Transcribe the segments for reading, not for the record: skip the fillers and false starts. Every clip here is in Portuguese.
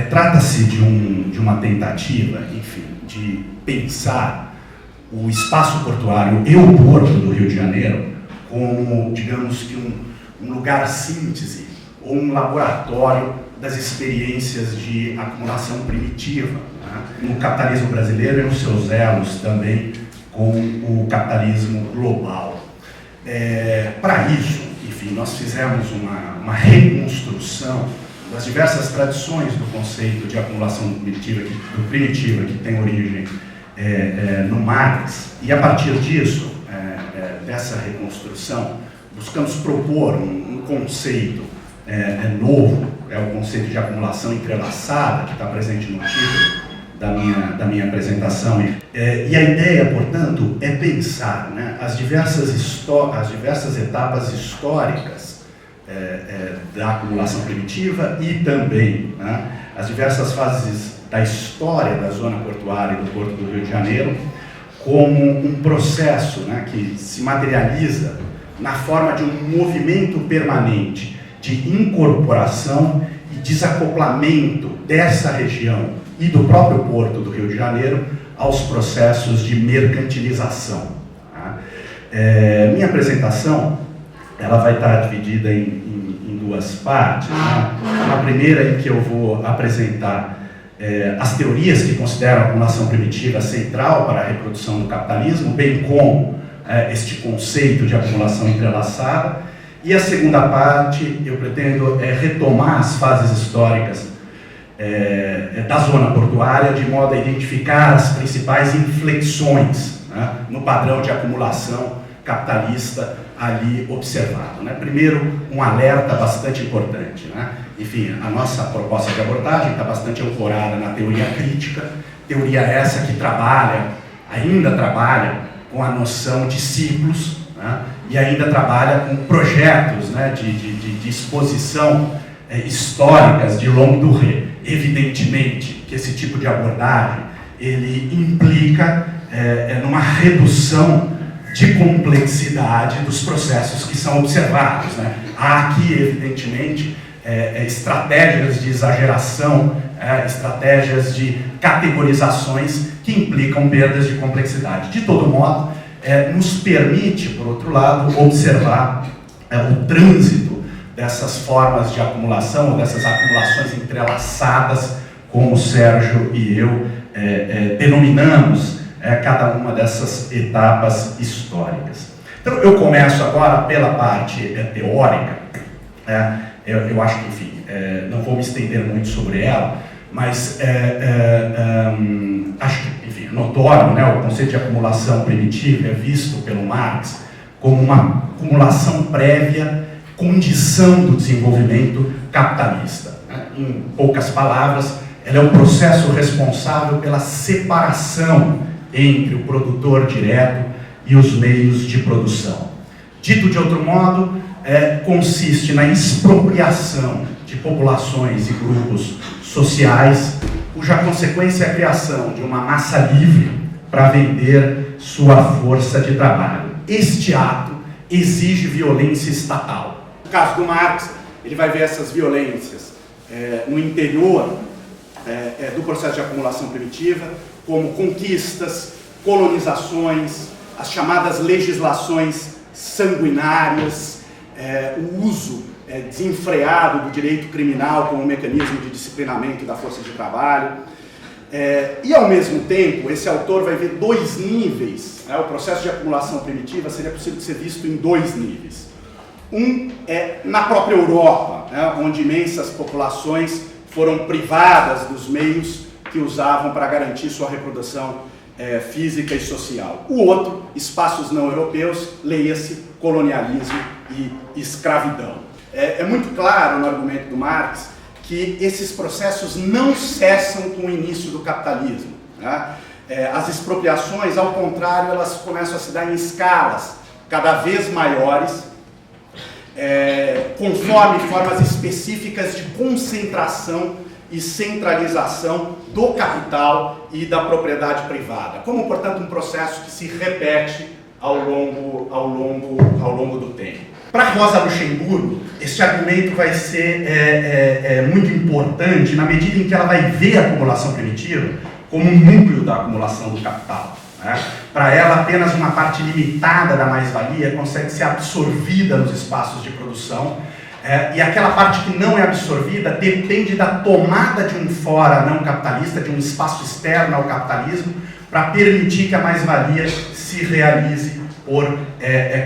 Trata-se de uma tentativa, enfim, de pensar o espaço portuário e o porto do Rio de Janeiro como, digamos que um lugar síntese ou um laboratório das experiências de acumulação primitiva, né, no capitalismo brasileiro e nos seus elos também com o capitalismo global. Para isso, enfim, nós fizemos uma reconstrução das diversas tradições do conceito de acumulação primitiva que tem origem no Marx, e a partir disso, dessa reconstrução, buscamos propor um conceito novo, o conceito de acumulação entrelaçada, que está presente no título da minha apresentação. E a ideia, portanto, é pensar, né, as diversas etapas históricas da acumulação primitiva e também, né, as diversas fases da história da zona portuária e do Porto do Rio de Janeiro como um processo, né, que se materializa na forma de um movimento permanente de incorporação e desacoplamento dessa região e do próprio Porto do Rio de Janeiro aos processos de mercantilização. Tá? Minha apresentação ela vai estar dividida em duas partes. Né? A primeira em que eu vou apresentar as teorias que consideram a acumulação primitiva central para a reprodução do capitalismo, bem como este conceito de acumulação entrelaçada. E a segunda parte, eu pretendo retomar as fases históricas da zona portuária, de modo a identificar as principais inflexões, né, no padrão de acumulação capitalista ali observado. Né? Primeiro, um alerta bastante importante. Né? Enfim, a nossa proposta de abordagem está bastante ancorada na teoria crítica, teoria essa que ainda trabalha com a noção de ciclos, né? E ainda trabalha com projetos, né, de exposição históricas de longo durée. Evidentemente que esse tipo de abordagem ele implica numa redução de complexidade dos processos que são observados. Né? Há aqui, evidentemente, estratégias de exageração, estratégias de categorizações que implicam perdas de complexidade. De todo modo, nos permite, por outro lado, observar o trânsito dessas formas de acumulação, ou dessas acumulações entrelaçadas, como o Sérgio e eu denominamos cada uma dessas etapas históricas. Então, eu começo agora pela parte teórica. Eu acho que, enfim, não vou me estender muito sobre ela, mas acho que, enfim, é notório, né, o conceito de acumulação primitiva é visto pelo Marx como uma acumulação prévia, condição do desenvolvimento capitalista. Né? Em poucas palavras, ela é um processo responsável pela separação entre o produtor direto e os meios de produção. Dito de outro modo, consiste na expropriação de populações e grupos sociais, cuja consequência é a criação de uma massa livre para vender sua força de trabalho. Este ato exige violência estatal. No caso do Marx, ele vai ver essas violências no interior do processo de acumulação primitiva, como conquistas, colonizações, as chamadas legislações sanguinárias, o uso desenfreado do direito criminal como um mecanismo de disciplinamento da força de trabalho. E, ao mesmo tempo, esse autor vai ver dois níveis. O processo de acumulação primitiva seria possível de ser visto em dois níveis. Um é na própria Europa, onde imensas populações foram privadas dos meios que usavam para garantir sua reprodução física e social. O outro, espaços não europeus, leia-se colonialismo e escravidão. É muito claro no argumento do Marx que esses processos não cessam com o início do capitalismo. Né? As expropriações, ao contrário, elas começam a se dar em escalas cada vez maiores, conforme formas específicas de concentração e centralização do capital e da propriedade privada, como, portanto, um processo que se repete ao longo do tempo. Para Rosa Luxemburgo, este argumento vai ser muito importante na medida em que ela vai ver a acumulação primitiva como um núcleo da acumulação do capital. Né? Para ela, apenas uma parte limitada da mais-valia consegue ser absorvida nos espaços de produção, e aquela parte que não é absorvida depende da tomada de um fora não capitalista, de um espaço externo ao capitalismo, para permitir que a mais-valia se realize por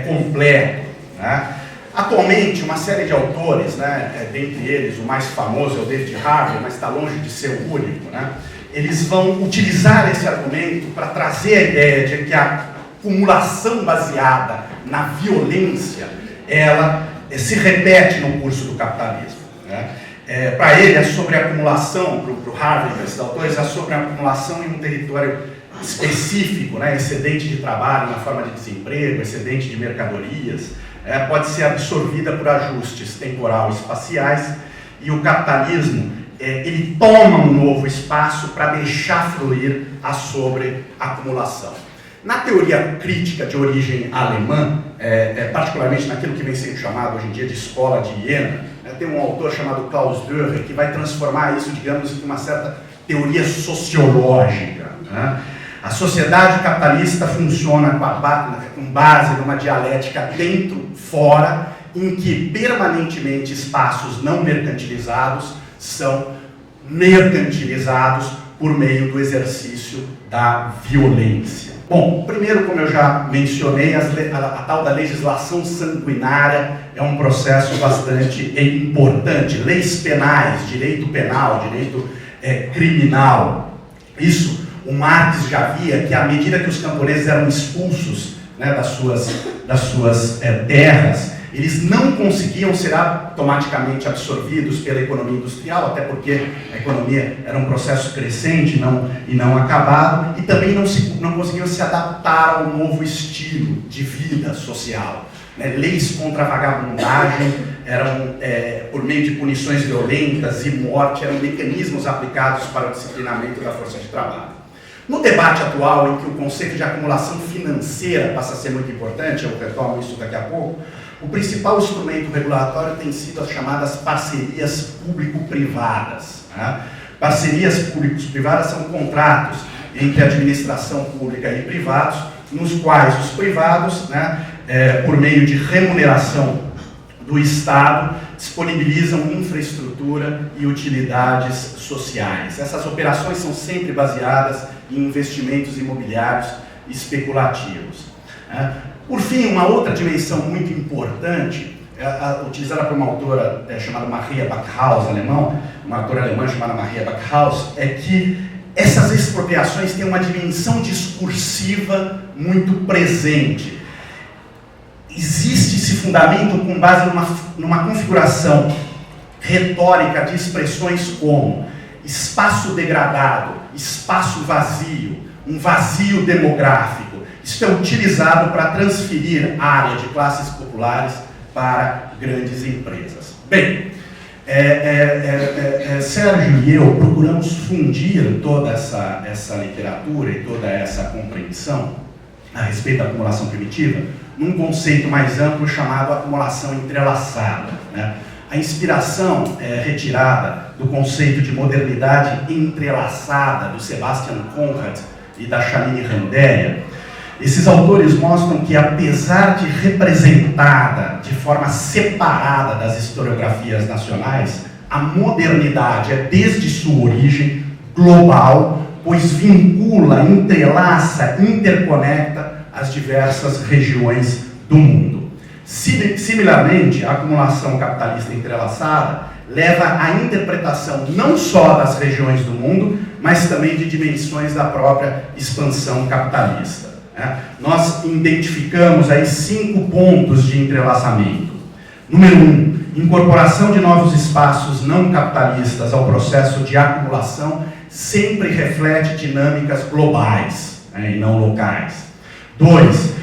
completo. Né? Atualmente, uma série de autores, né, dentre eles o mais famoso é o David Harvey, mas está longe de ser o único, né? Eles vão utilizar esse argumento para trazer a ideia de que a acumulação baseada na violência, ela se repete no curso do capitalismo. Né? Para ele, é sobre a acumulação, para o Harvey, para esses autores, é sobre a acumulação em um território específico, né? Excedente de trabalho na forma de desemprego, excedente de mercadorias, pode ser absorvida por ajustes temporal e espaciais, e o capitalismo ele toma um novo espaço para deixar fluir a sobreacumulação. Na teoria crítica de origem alemã, particularmente naquilo que vem sendo chamado hoje em dia de escola de Iena, tem um autor chamado Klaus Dörr que vai transformar isso, digamos, em uma certa teoria sociológica. Né? A sociedade capitalista funciona com base numa dialética dentro-fora, em que permanentemente espaços não mercantilizados são mercantilizados por meio do exercício da violência. Bom, primeiro, como eu já mencionei, a tal da legislação sanguinária é um processo bastante importante. Leis penais, direito penal, direito criminal. Isso, o Marx já via que à medida que os camponeses eram expulsos, né, das suas terras, eles não conseguiam ser automaticamente absorvidos pela economia industrial, até porque a economia era um processo crescente e não acabado, e também não conseguiam se adaptar ao novo estilo de vida social. Né? Leis contra a vagabundagem eram, por meio de punições violentas e morte, eram mecanismos aplicados para o disciplinamento da força de trabalho. No debate atual, em que o conceito de acumulação financeira passa a ser muito importante, eu retomo isso daqui a pouco, o principal instrumento regulatório tem sido as chamadas parcerias público-privadas. Né? Parcerias público-privadas são contratos entre administração pública e privados, nos quais os privados, né, por meio de remuneração do Estado, disponibilizam infraestrutura e utilidades sociais. Essas operações são sempre baseadas em investimentos imobiliários especulativos. Né? Por fim, uma outra dimensão muito importante, utilizada por uma autora chamada Maria Backhaus, uma autora alemã chamada Maria Backhaus, é que essas expropriações têm uma dimensão discursiva muito presente. Existe esse fundamento com base numa configuração retórica de expressões como espaço degradado, espaço vazio, um vazio demográfico. Isso é utilizado para transferir área de classes populares para grandes empresas. Bem, Sérgio e eu procuramos fundir toda essa literatura e toda essa compreensão a respeito da acumulação primitiva num conceito mais amplo chamado acumulação entrelaçada. Né? A inspiração é retirada do conceito de modernidade entrelaçada do Sebastian Conrad e da Janine Randeria. Esses autores mostram que, apesar de representada de forma separada das historiografias nacionais, a modernidade é, desde sua origem, global, pois vincula, entrelaça, interconecta as diversas regiões do mundo. Similarmente, a acumulação capitalista entrelaçada leva à interpretação não só das regiões do mundo, mas também de dimensões da própria expansão capitalista. Nós identificamos aí 5 pontos de entrelaçamento. Número 1, incorporação de novos espaços não capitalistas ao processo de acumulação sempre reflete dinâmicas globais, né, e não locais. 2,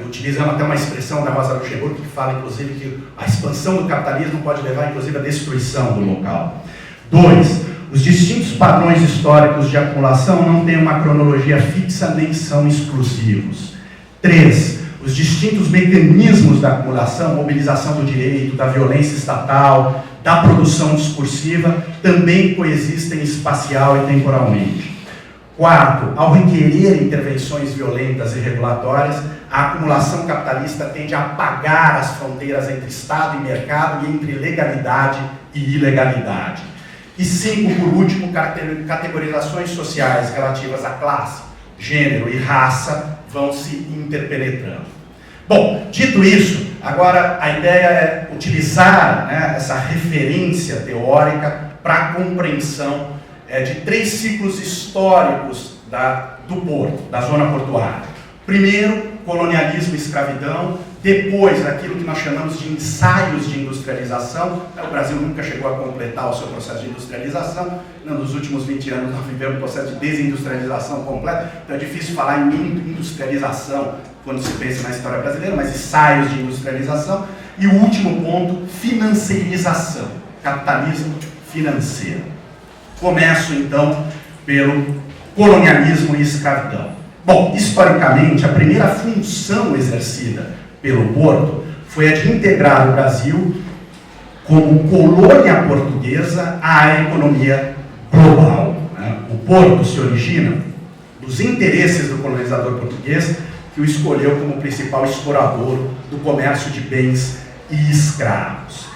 utilizando até uma expressão da Rosa Luxemburgo que fala, inclusive, que a expansão do capitalismo pode levar, inclusive, à destruição do local. 2, os distintos padrões históricos de acumulação não têm uma cronologia fixa nem são exclusivos. 3, os os distintos mecanismos da acumulação, mobilização do direito, da violência estatal, da produção discursiva, também coexistem espacial e temporalmente. Quarto, ao requerer intervenções violentas e regulatórias, a acumulação capitalista tende a apagar as fronteiras entre Estado e mercado e entre legalidade e ilegalidade. E cinco, por último, categorizações sociais relativas à classe, gênero e raça vão se interpenetrando. Bom, dito isso, agora a ideia é utilizar, né, essa referência teórica para a compreensão de três ciclos históricos do porto, da zona portuária. Primeiro, colonialismo e escravidão. Depois, aquilo que nós chamamos de ensaios de industrialização. O Brasil nunca chegou a completar o seu processo de industrialização. Nos últimos 20 anos nós vivemos um processo de desindustrialização completa. Então é difícil falar em industrialização quando se pensa na história brasileira, mas ensaios de industrialização. E o último ponto, financeirização, capitalismo financeiro. Começo então pelo colonialismo e escravidão. Bom, historicamente, a primeira função exercida pelo porto foi a de integrar o Brasil como colônia portuguesa à economia global. O porto se origina dos interesses do colonizador português, que o escolheu como principal explorador do comércio de bens e escravos.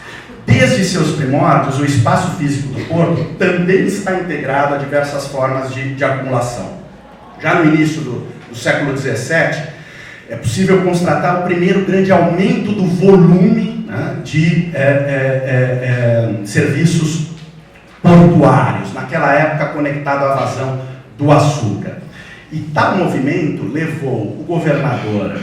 Desde seus primórdios, o espaço físico do porto também está integrado a diversas formas de acumulação. Já no início do século XVII, é possível constatar o primeiro grande aumento do volume, né, de serviços portuários, naquela época conectado à vazão do açúcar. E tal movimento levou o governador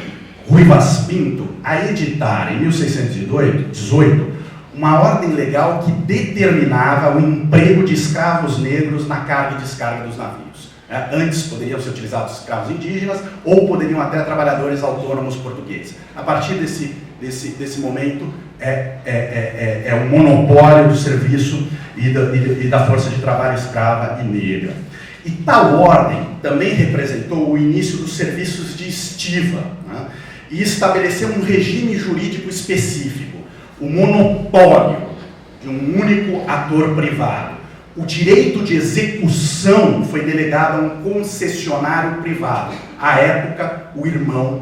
Rui Vaz Pinto a editar, em 1618, uma ordem legal que determinava o emprego de escravos negros na carga e descarga dos navios. Antes poderiam ser utilizados escravos indígenas ou poderiam até trabalhadores autônomos portugueses. A partir desse momento é o monopólio do serviço e da força de trabalho escrava e negra. E tal ordem também representou o início dos serviços de estiva, né, e estabeleceu um regime jurídico específico, o monopólio de um único ator privado. O direito de execução foi delegado a um concessionário privado, à época, o irmão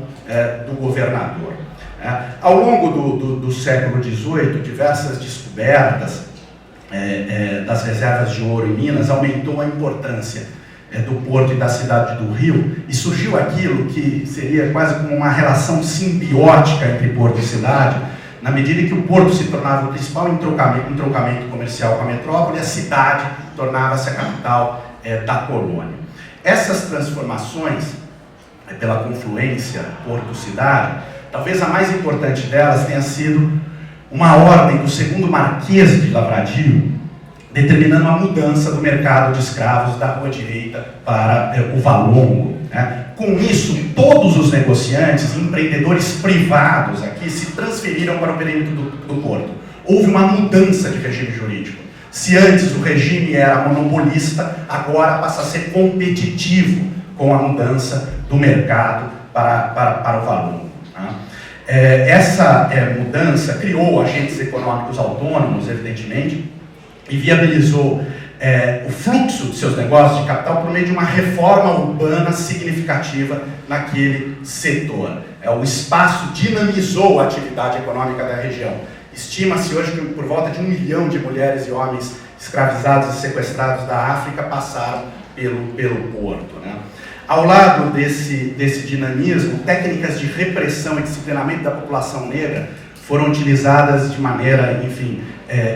do governador. Ao longo do século XVIII, diversas descobertas das reservas de ouro em Minas aumentou a importância do porto e da cidade do Rio, e surgiu aquilo que seria quase como uma relação simbiótica entre porto e cidade, na medida em que o porto se tornava o principal entroncamento comercial com a metrópole, a cidade tornava-se a capital da colônia. Essas transformações, pela confluência porto-cidade, talvez a mais importante delas tenha sido uma ordem do segundo Marquês de Lavradio, determinando a mudança do mercado de escravos da Rua Direita para o Valongo. Com isso, todos os negociantes e empreendedores privados aqui se transferiram para o perímetro do porto. Houve uma mudança de regime jurídico. Se antes o regime era monopolista, agora passa a ser competitivo com a mudança do mercado para o Valongo. Essa mudança criou agentes econômicos autônomos, evidentemente, e viabilizou o fluxo de seus negócios de capital por meio de uma reforma urbana significativa naquele setor. O espaço dinamizou a atividade econômica da região. Estima-se hoje que por volta de 1 milhão de mulheres e homens escravizados e sequestrados da África passaram pelo porto. Ao lado desse dinamismo, técnicas de repressão e disciplinamento da população negra foram utilizadas de maneira, enfim,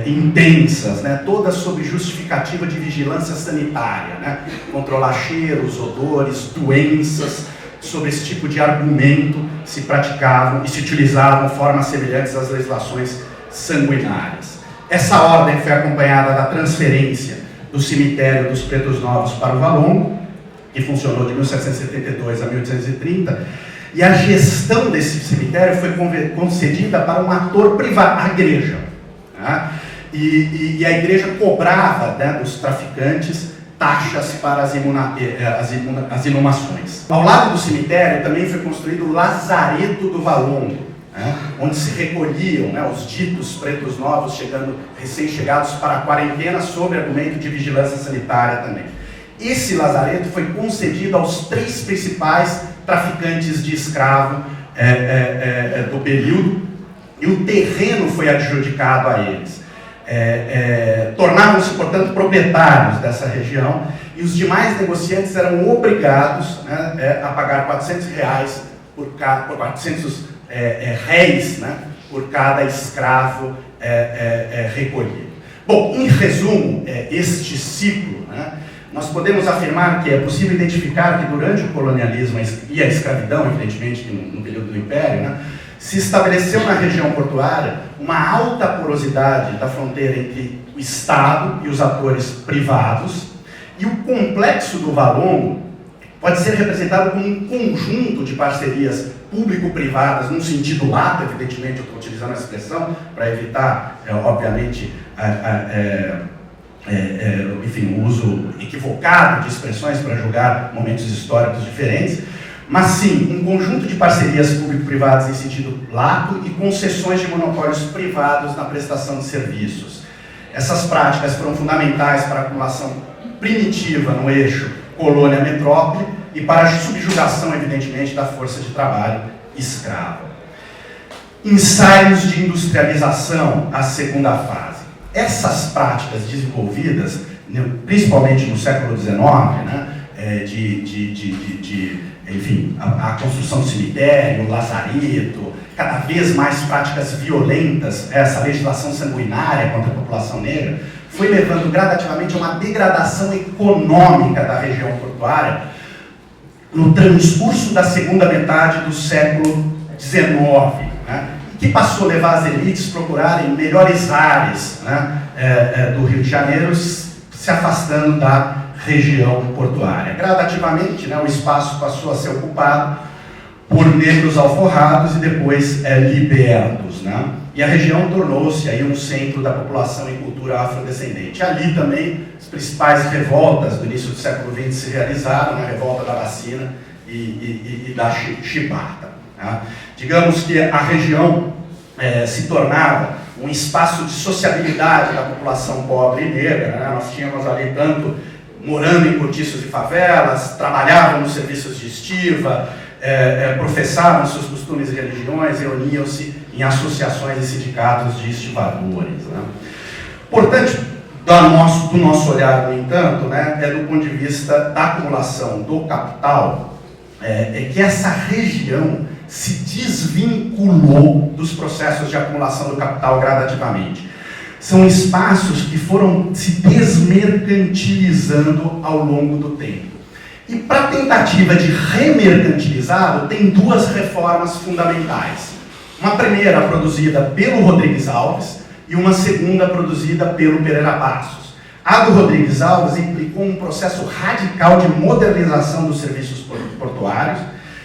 intensas, todas sob justificativa de vigilância sanitária, controlar cheiros, odores, doenças. Sobre esse tipo de argumento se praticavam e se utilizavam formas semelhantes às legislações sanguinárias. Essa ordem foi acompanhada da transferência do cemitério dos Pretos Novos para o Valongo, que funcionou de 1772 a 1830, e a gestão desse cemitério foi concedida para um ator privado, a igreja. E a igreja cobrava dos traficantes taxas para as inumações. Ao lado do cemitério também foi construído o Lazareto do Valongo, né, onde se recolhiam, né, os ditos pretos novos recém-chegados para a quarentena sob argumento de vigilância sanitária também. Esse lazareto foi concedido aos 3 principais traficantes de escravo do período, e o terreno foi adjudicado a eles. Tornavam-se, portanto, proprietários dessa região, e os demais negociantes eram obrigados, né, a pagar R$400 por 400 réis, né, por cada escravo recolhido. Bom, em resumo, este ciclo, né, nós podemos afirmar que é possível identificar que durante o colonialismo e a escravidão, evidentemente, no período do Império, né, se estabeleceu na região portuária uma alta porosidade da fronteira entre o Estado e os atores privados, e o complexo do Valongo pode ser representado como um conjunto de parcerias público-privadas, num sentido lato, evidentemente, eu estou utilizando a expressão para evitar, obviamente, enfim, o uso equivocado de expressões para julgar momentos históricos diferentes, mas sim um conjunto de parcerias público-privadas em sentido lato e concessões de monopólios privados na prestação de serviços. Essas práticas foram fundamentais para a acumulação primitiva no eixo colônia-metrópole e para a subjugação, evidentemente, da força de trabalho escrava. Ensaios de industrialização, a segunda fase. Essas práticas desenvolvidas, principalmente no século XIX, né, enfim, a construção do cemitério, o lazareto, cada vez mais práticas violentas, essa legislação sanguinária contra a população negra, foi levando gradativamente a uma degradação econômica da região portuária no transcurso da segunda metade do século XIX, né, que passou a levar as elites a procurarem melhores áreas, né, do Rio de Janeiro, se afastando da região portuária. Gradativamente, né, o espaço passou a ser ocupado por negros alforrados e depois libertos, né? E a região tornou-se aí um centro da população em cultura afrodescendente. Ali também as principais revoltas do início do século XX se realizaram, né? A revolta da vacina e da chibata. Né? Digamos que a região se tornava um espaço de sociabilidade da população pobre e negra, né? Nós tínhamos ali tanto morando em cortiços e favelas, trabalhavam nos serviços de estiva, professavam seus costumes e religiões, reuniam-se em associações e sindicatos de estivadores. Né? Portanto, do nosso olhar, no entanto, né, do ponto de vista da acumulação do capital, que essa região se desvinculou dos processos de acumulação do capital gradativamente. São espaços que foram se desmercantilizando ao longo do tempo. E para a tentativa de remercantilizá-lo, tem 2 reformas fundamentais. Uma primeira produzida pelo Rodrigues Alves e uma segunda produzida pelo Pereira Passos. A do Rodrigues Alves implicou um processo radical de modernização dos serviços portuários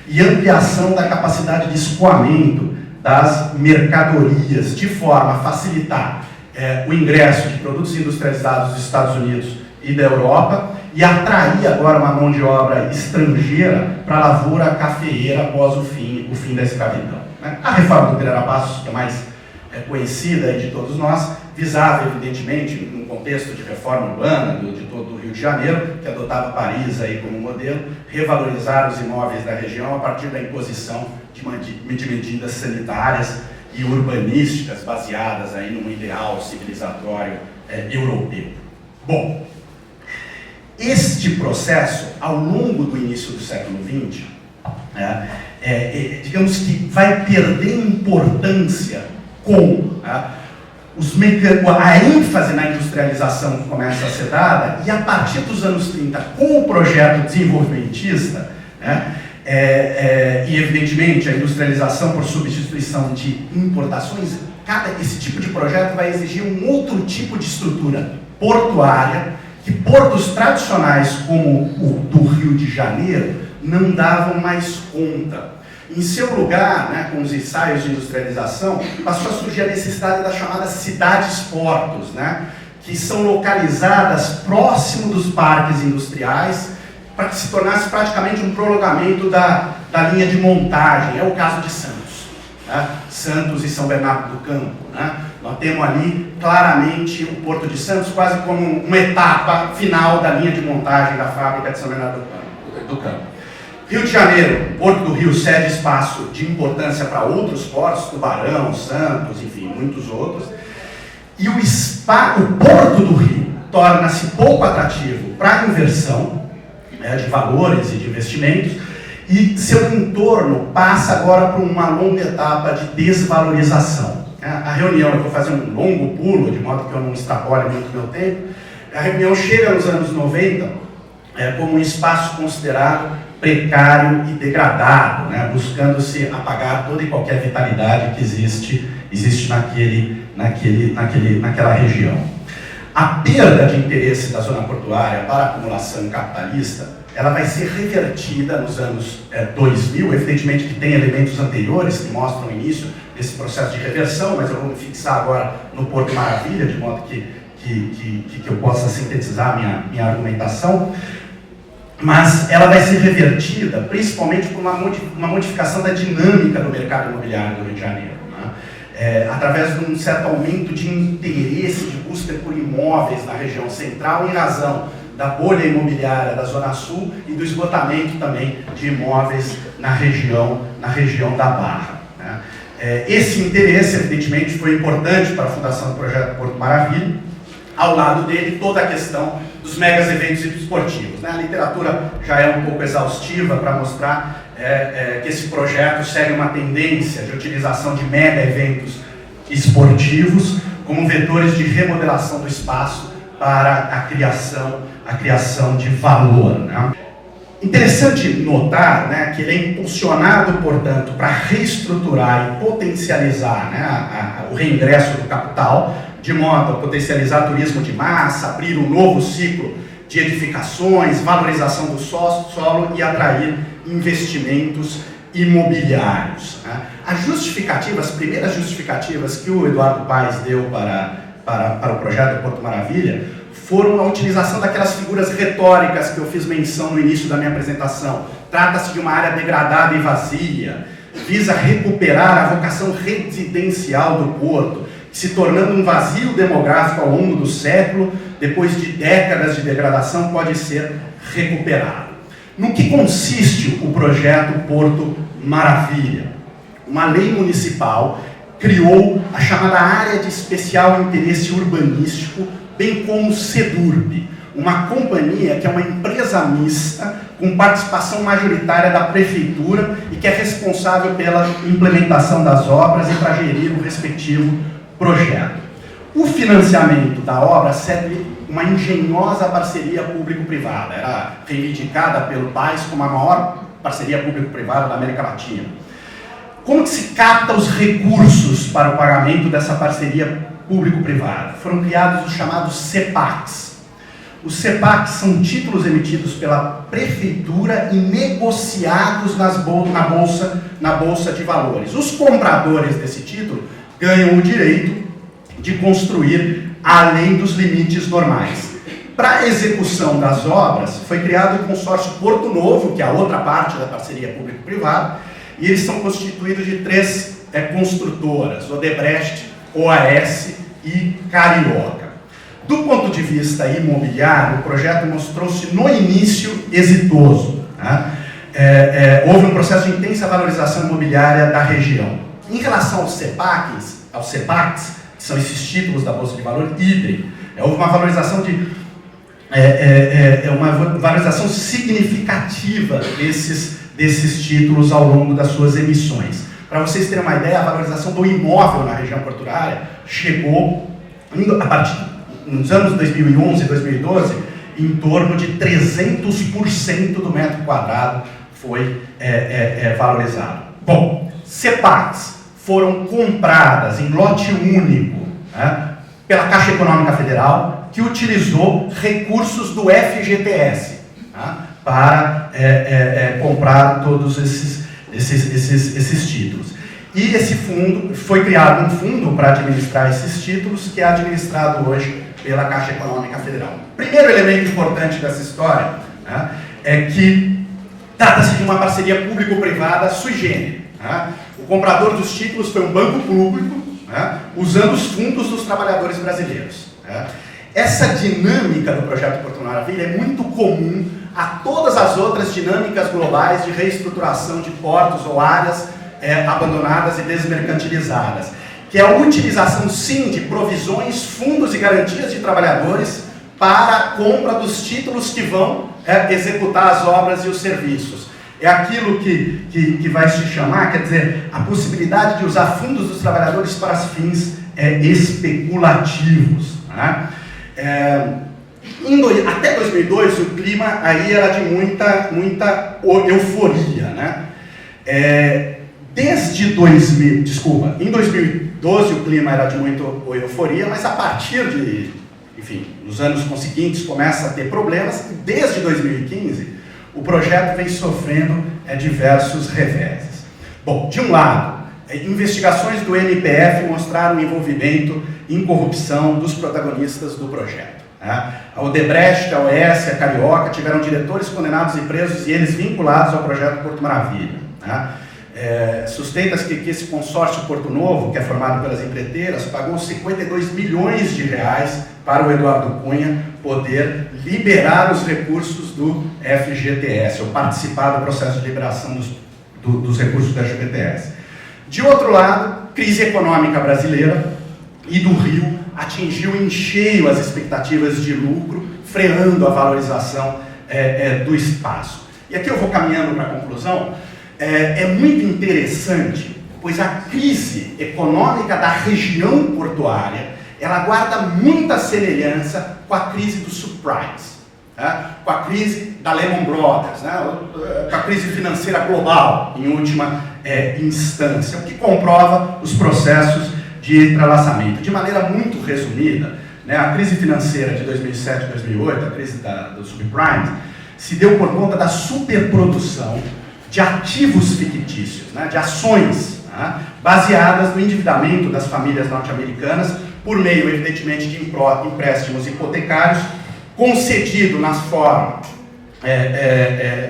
e ampliação da capacidade de escoamento das mercadorias, de forma a facilitar o ingresso de produtos industrializados dos Estados Unidos e da Europa, e atrair agora uma mão de obra estrangeira para a lavoura cafeeira após o fim da escravidão. Né? A reforma do Pereira Passos, que é mais conhecida de todos nós, visava, evidentemente, num contexto de reforma urbana de todo o Rio de Janeiro, que adotava Paris aí como modelo, revalorizar os imóveis da região a partir da imposição de medidas sanitárias e urbanísticas baseadas aí num ideal civilizatório europeu. Bom, este processo, ao longo do início do século XX, digamos que vai perder importância com a ênfase na industrialização que começa a ser dada, e a partir dos anos 30, com o projeto desenvolvimentista, e evidentemente a industrialização por substituição de importações, esse tipo de projeto vai exigir um outro tipo de estrutura portuária, que portos tradicionais como o do Rio de Janeiro não davam mais conta. Em seu lugar, né, com os ensaios de industrialização, passou a surgir a necessidade das chamadas cidades-portos, né, que são localizadas próximo dos parques industriais, para que se tornasse praticamente um prolongamento da linha de montagem. É o caso de Santos, né? Santos e São Bernardo do Campo, né? Nós temos ali claramente o Porto de Santos quase como uma etapa final da linha de montagem da fábrica de São Bernardo do Campo. Rio de Janeiro, Porto do Rio cede espaço de importância para outros portos, Tubarão, Santos, enfim, muitos outros. E o Porto do Rio torna-se pouco atrativo para a inversão, né, de valores e de investimentos, e seu entorno passa agora por uma longa etapa de desvalorização. A reunião, eu vou fazer um longo pulo, de modo que eu não extrapole muito meu tempo, a reunião chega nos anos 90 como um espaço considerado precário e degradado, né, buscando-se apagar toda e qualquer vitalidade que existe naquela região. A perda de interesse da zona portuária para a acumulação capitalista, ela vai ser revertida nos anos 2000, evidentemente que tem elementos anteriores que mostram o início desse processo de reversão, mas eu vou me fixar agora no Porto Maravilha, de modo que eu possa sintetizar minha argumentação. Mas ela vai ser revertida principalmente por uma modificação da dinâmica do mercado imobiliário do Rio de Janeiro, né? Através de um certo aumento de interesse, de busca por imóveis na região central, em razão da bolha imobiliária da Zona Sul e do esgotamento também de imóveis na região da Barra, né? Esse interesse, evidentemente, foi importante para a fundação do projeto Porto Maravilha. Ao lado dele, toda a questão dos megas eventos esportivos, né? A literatura já é um pouco exaustiva para mostrar que esse projeto segue uma tendência de utilização de mega eventos esportivos como vetores de remodelação do espaço para a criação de valor, né? Interessante notar, né, que ele é impulsionado, portanto, para reestruturar e potencializar, né, o reingresso do capital, de modo a potencializar turismo de massa, abrir um novo ciclo de edificações, valorização do solo e atrair investimentos imobiliários, né? As primeiras justificativas que o Eduardo Paes deu para o projeto Porto Maravilha foram a utilização daquelas figuras retóricas que eu fiz menção no início da minha apresentação. Trata-se de uma área degradada e vazia, visa recuperar a vocação residencial do Porto, se tornando um vazio demográfico ao longo do século, depois de décadas de degradação, pode ser recuperado. No que consiste o projeto Porto Maravilha? Uma lei municipal criou a chamada Área de Especial Interesse Urbanístico, bem como o SEDURB, uma companhia que é uma empresa mista com participação majoritária da prefeitura e que é responsável pela implementação das obras e para gerir o respectivo projeto. O financiamento da obra segue uma engenhosa parceria público-privada. Era reivindicada pelo Paes como a maior parceria público-privada da América Latina. Como que se capta os recursos para o pagamento dessa parceria público-privada? Foram criados os chamados CEPACs. Os CEPACs são títulos emitidos pela prefeitura e negociados na bolsa de valores. Os compradores desse título ganham o direito de construir além dos limites normais. Para a execução das obras, foi criado o consórcio Porto Novo, que é a outra parte da parceria público-privada, e eles são constituídos de 3 construtoras, Odebrecht, OAS e Carioca. Do ponto de vista imobiliário, o projeto mostrou-se no início exitoso, né? Houve um processo de intensa valorização imobiliária da região. Em relação aos CEPACs, que são esses títulos da Bolsa de Valores, idem. Houve uma valorização uma valorização significativa desses títulos ao longo das suas emissões. Para vocês terem uma ideia, a valorização do imóvel na região portuária chegou, a partir nos anos 2011 e 2012, em torno de 300% do metro quadrado foi valorizado. Bom, CEPACs foram compradas em lote único, né, pela Caixa Econômica Federal, que utilizou recursos do FGTS, né, para comprar todos esses títulos. E esse fundo, foi criado um fundo para administrar esses títulos, que é administrado hoje pela Caixa Econômica Federal. Primeiro elemento importante dessa história, né, é que trata-se de uma parceria público-privada sui generis. Né? O comprador dos títulos foi um banco público, né, usando os fundos dos trabalhadores brasileiros. Né? Essa dinâmica do projeto Porto Maravilha é muito comum a todas as outras dinâmicas globais de reestruturação de portos ou áreas abandonadas e desmercantilizadas, que é a utilização, sim, de provisões, fundos e garantias de trabalhadores para a compra dos títulos que vão executar as obras e os serviços. É aquilo que vai se chamar, quer dizer, a possibilidade de usar fundos dos trabalhadores para fins especulativos. Né? Até 2002 o clima aí era de muita euforia, né? Em 2012 o clima era de muita euforia, mas a partir de, enfim, nos anos conseguintes começa a ter problemas, e desde 2015 o projeto vem sofrendo diversos reveses. Bom, de um lado, investigações do MPF mostraram o envolvimento em corrupção dos protagonistas do projeto. Né? A Odebrecht, a OS, a Carioca tiveram diretores condenados e presos e eles vinculados ao projeto Porto Maravilha. Né? Sustenta-se que esse consórcio Porto Novo, que é formado pelas empreiteiras, pagou 52 milhões de reais para o Eduardo Cunha poder liberar os recursos do FGTS, ou participar do processo de liberação dos recursos do FGTS. De outro lado, crise econômica brasileira e do Rio atingiu em cheio as expectativas de lucro, freando a valorização do espaço. E aqui eu vou caminhando para a conclusão. É muito interessante, pois a crise econômica da região portuária, ela guarda muita semelhança com a crise dos subprimes, né? Com a crise da Lehman Brothers, né? Com a crise financeira global, em última instância, o que comprova os processos de entrelaçamento. De maneira muito resumida, né, a crise financeira de 2007 e 2008, a crise dos subprimes, se deu por conta da superprodução de ativos fictícios, né, de ações, né, baseadas no endividamento das famílias norte-americanas por meio, evidentemente, de empréstimos hipotecários concedidos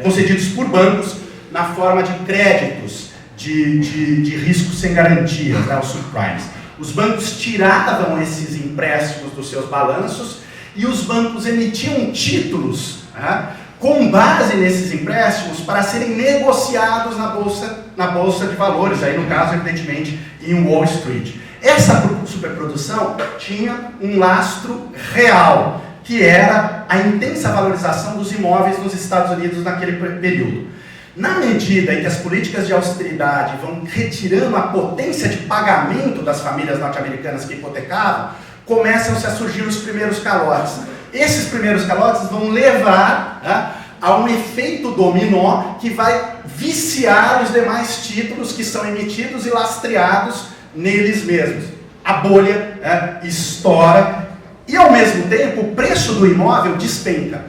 concedidos por bancos na forma de créditos de riscos sem garantias, né, os subprimes. Os bancos tiravam esses empréstimos dos seus balanços e os bancos emitiam títulos, né, com base nesses empréstimos para serem negociados na bolsa de valores, aí no caso, evidentemente, em Wall Street. Essa superprodução tinha um lastro real, que era a intensa valorização dos imóveis nos Estados Unidos naquele período. Na medida em que as políticas de austeridade vão retirando a potência de pagamento das famílias norte-americanas que hipotecavam, começam-se a surgir os primeiros calotes. Esses primeiros calotes vão levar, né, a um efeito dominó que vai viciar os demais títulos que são emitidos e lastreados neles mesmos. A bolha estoura e, ao mesmo tempo, o preço do imóvel despenca.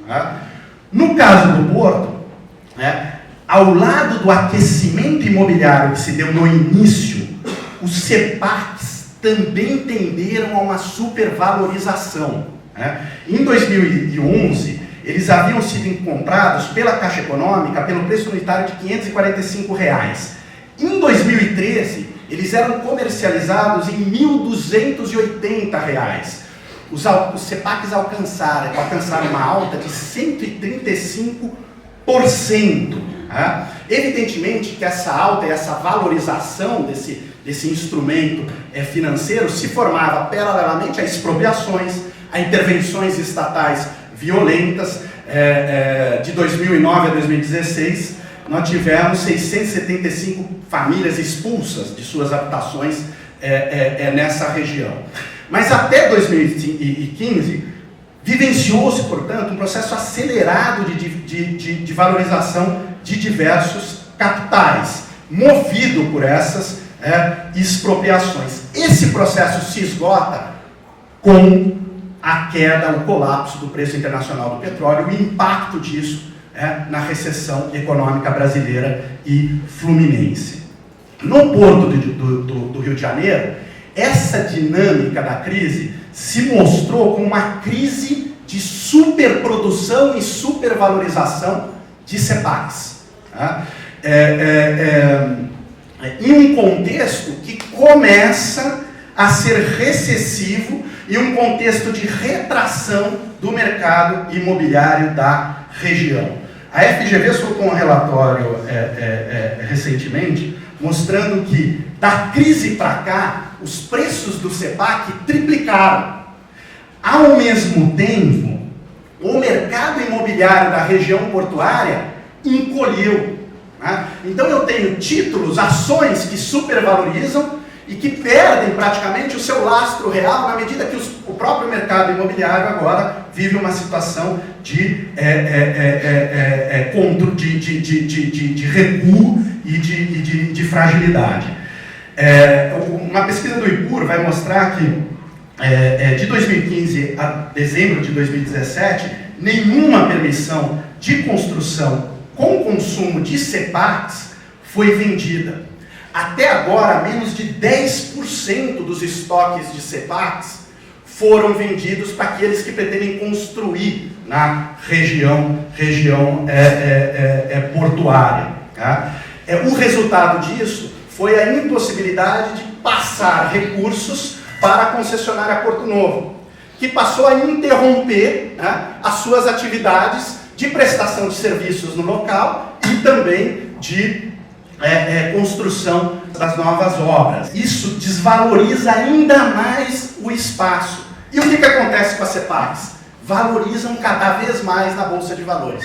Né? No caso do Porto, ao lado do aquecimento imobiliário que se deu no início, os CEPACs também tenderam a uma supervalorização. Em 2011, eles haviam sido comprados pela Caixa Econômica pelo preço unitário de R$ 545. Em 2013, eles eram comercializados em R$ 1.280. Os CEPACs alcançaram uma alta de 135%. Evidentemente que essa alta e essa valorização desse instrumento financeiro se formava paralelamente a expropriações, a intervenções estatais violentas. De 2009 a 2016, nós tivemos 675 famílias expulsas de suas habitações nessa região. Mas até 2015, vivenciou-se, portanto, um processo acelerado de valorização de diversos capitais, movido por essas expropriações. Esse processo se esgota com a queda, o colapso do preço internacional do petróleo e o impacto disso na recessão econômica brasileira e fluminense. No Porto do Rio de Janeiro, essa dinâmica da crise se mostrou como uma crise de superprodução e supervalorização de CEPACs. Tá? Em um contexto que começa a ser recessivo e um contexto de retração do mercado imobiliário da região. A FGV soltou um relatório recentemente mostrando que da crise para cá os preços do CEPAC triplicaram. Ao mesmo tempo, o mercado imobiliário da região portuária encolheu. Né? Então eu tenho títulos, ações que supervalorizam e que perdem praticamente o seu lastro real na medida que o próprio mercado imobiliário agora vive uma situação de recuo e de fragilidade. Uma pesquisa do IPUR vai mostrar que de 2015 a dezembro de 2017, nenhuma permissão de construção com consumo de CEPACs foi vendida. Até agora, menos de 10% dos estoques de CEPACs foram vendidos para aqueles que pretendem construir na região portuária. Tá? O resultado disso foi a impossibilidade de passar recursos para a concessionária Porto Novo, que passou a interromper, né, as suas atividades de prestação de serviços no local e também de construção das novas obras. Isso desvaloriza ainda mais o espaço. E o que acontece com as CEPACs? Valorizam cada vez mais na Bolsa de Valores.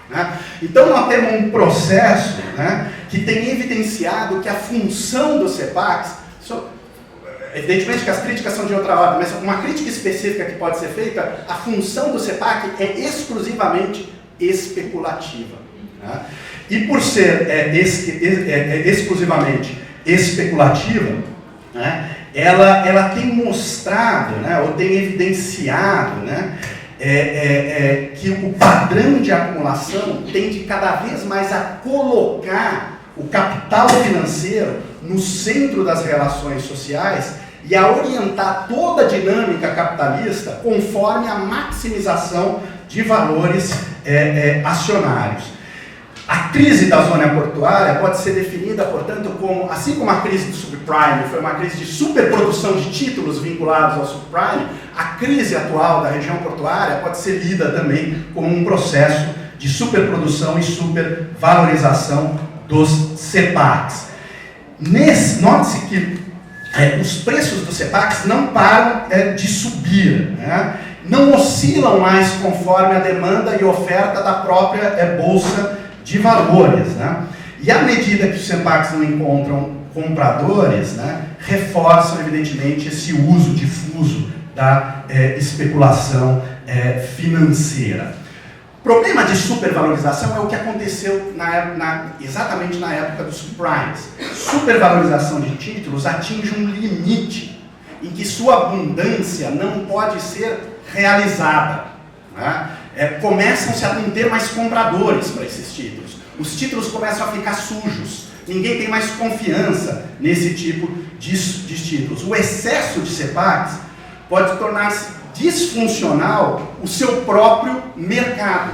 Né? Então nós temos um processo, né, que tem evidenciado que a função dos CEPACs, evidentemente que as críticas são de outra ordem, mas uma crítica específica que pode ser feita, a função do CEPAC é exclusivamente especulativa. Né? E por ser exclusivamente especulativa, né, ela tem mostrado, né, ou tem evidenciado, né, que o padrão de acumulação tende cada vez mais a colocar o capital financeiro no centro das relações sociais e a orientar toda a dinâmica capitalista conforme a maximização de valores acionários. A crise da zona portuária pode ser definida, portanto, como, assim como a crise do subprime foi uma crise de superprodução de títulos vinculados ao subprime, a crise atual da região portuária pode ser lida também como um processo de superprodução e supervalorização dos CEPACs. Note-se que os preços dos CEPACs não param de subir, né? Não oscilam mais conforme a demanda e oferta da própria Bolsa de Valores, né? E à medida que os CEPACs não encontram compradores, né, reforçam evidentemente esse uso difuso da especulação financeira. O problema de supervalorização é o que aconteceu exatamente na época dos subprimes. Supervalorização de títulos atinge um limite em que sua abundância não pode ser realizada. Né? Começam-se a não ter mais compradores para esses títulos. Os títulos começam a ficar sujos. Ninguém tem mais confiança nesse tipo de títulos. O excesso de CEPACs pode tornar-se disfuncional o seu próprio mercado.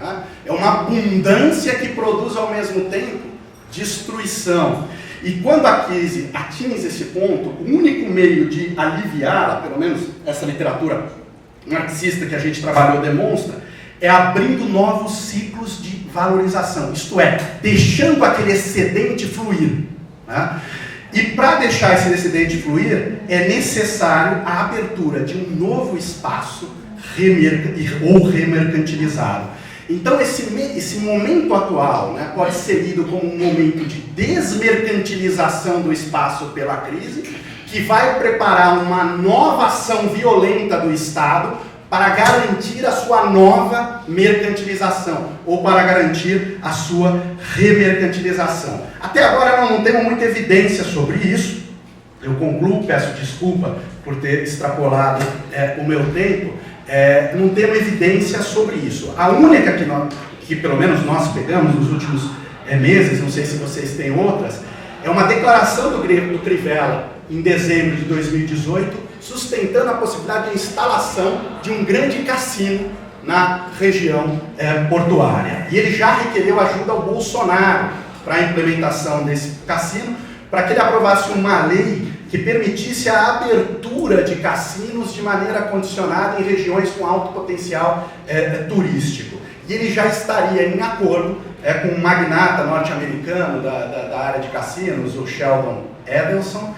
Tá? É uma abundância que produz ao mesmo tempo destruição. E quando a crise atinge esse ponto, o único meio de aliviá-la, pelo menos essa literatura marxista que a gente trabalhou demonstra, é abrindo novos ciclos de valorização, isto é, deixando aquele excedente fluir. Né? E para deixar esse excedente fluir, é necessário a abertura de um novo espaço remercantilizado. Então esse momento atual, né, pode ser lido como um momento de desmercantilização do espaço pela crise, que vai preparar uma nova ação violenta do Estado para garantir a sua nova mercantilização, ou para garantir a sua remercantilização. Até agora nós não temos muita evidência sobre isso. Eu concluo, peço desculpa por ter extrapolado o meu tempo. Não temos evidência sobre isso. A única que pelo menos nós pegamos nos últimos meses, não sei se vocês têm outras, é uma declaração do Crivella, em dezembro de 2018, sustentando a possibilidade de instalação de um grande cassino na região portuária. E ele já requereu ajuda ao Bolsonaro para a implementação desse cassino, para que ele aprovasse uma lei que permitisse a abertura de cassinos de maneira condicionada em regiões com alto potencial turístico. E ele já estaria em acordo com um magnata norte-americano da área de cassinos, o Sheldon Adelson,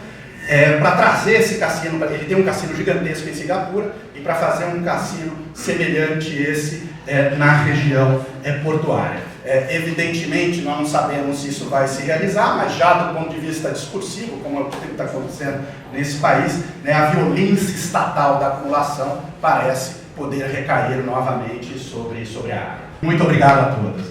para trazer esse cassino. Ele tem um cassino gigantesco em Singapura, e para fazer um cassino semelhante esse na região portuária. Evidentemente, nós não sabemos se isso vai se realizar, mas já do ponto de vista discursivo, como é o que está acontecendo nesse país, a violência estatal da acumulação parece poder recair novamente sobre a área. Muito obrigado a todas.